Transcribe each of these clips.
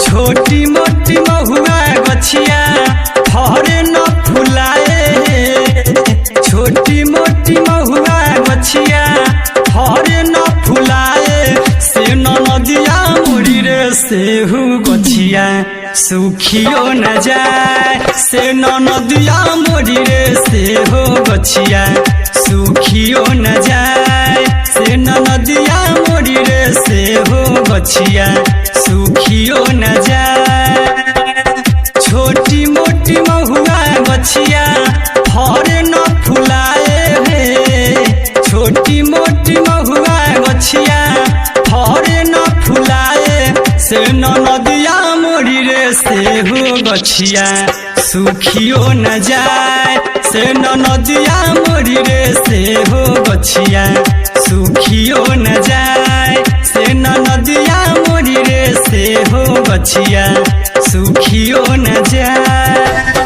छोटी मोटी महुआ गछिया फरे न फुलाए, छोटी मोटी महुआ गछिया फरे न फुलाए, से नदिया मुड़ी रे सेहू गछिया सुखियो न जाए, से नदिया मुड़ी रे सेहू गछिया सुखियो न जाए, से नदिया मुड़ी रे सेहू गछिया सुखियो न जाए। छोटी मोटी महुआ गछिया फरे न फुलाए हे, छोटी मोटी महुआ गछिया फरे न फुलाए, से नदिया मोड़ी रे सेहू गछिया सुखियो न जाए, से नदिया मोड़ी रे सेहू गछिया सुखियो न जाए, से नदिया मोड़ी रे सेहू गछिया सुखियो न जाए।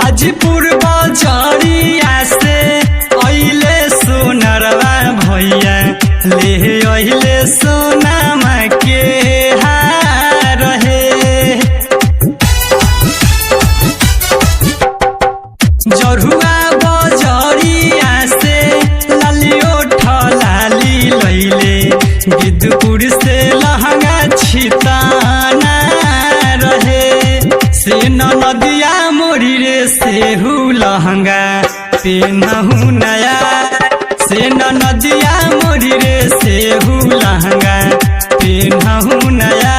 हाजीपुर बाजारिया से अइले सोनरवा भैया, ले अइले सोनामा के हार हे, जरुआ बाजारिया से लालियो ठलाली लैले, गिद्धपुर से लहंगा छिताना रहे, से नदिया मोड़ी रे सेहू लहंगा पेनहु नया, से नदिया मोड़ी रे सेहू लहंगा पेनहु नया,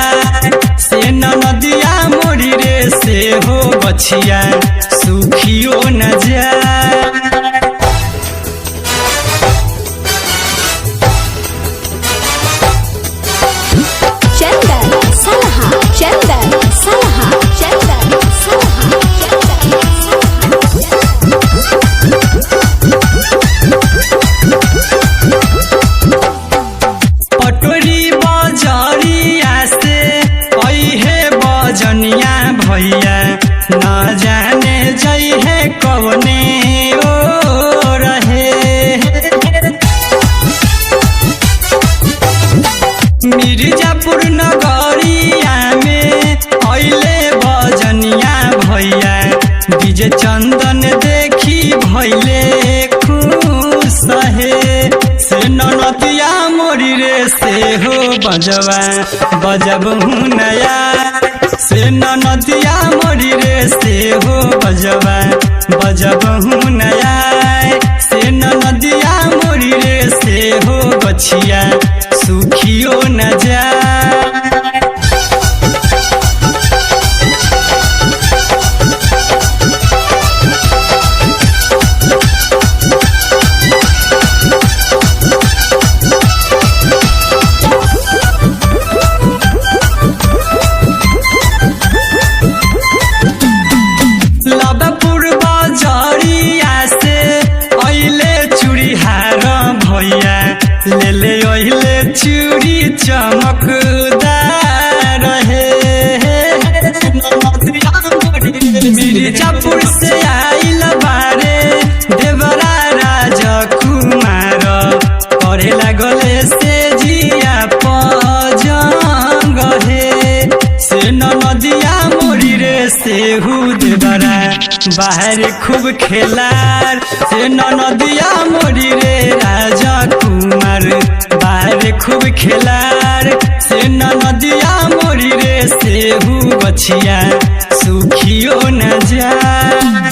से नदिया मोड़ी रे सेहू गछिया सुखियो न जाए। पटोरी बाजारिया से अइहे बजनिया भैया, न जाने जइहे कवने ओ रहे, मिर्जापुर नगरिया में अइले बजनिया भैया, डीजे चंदन देखी भैले खुश हे, से नदिया मोड़ी रे सेहो बजवा बजबहु नया, से नदिया मोड़ी रे सेहो बजवा बजबहु नया, से नदिया मोड़ी रे सेहो गछिया सुखियो न जाए। लादापुर बाजारिया से अइले चूड़ीहार भैया, ले ले अइले चूड़ी चमकदार हे, मिर्जापुर से आइल बारे देवरा राजकुमार, पढ़े लागले से जिया पजंग हे, से नदिया मोड़ी रे सेहू देवरा बाहर खूब खेलार, से नदिया मोड़ी रे राजकुमार बाहर खूब खेलार, से नदिया मोड़ी रे सेहू गछिया सुखियो न जाए।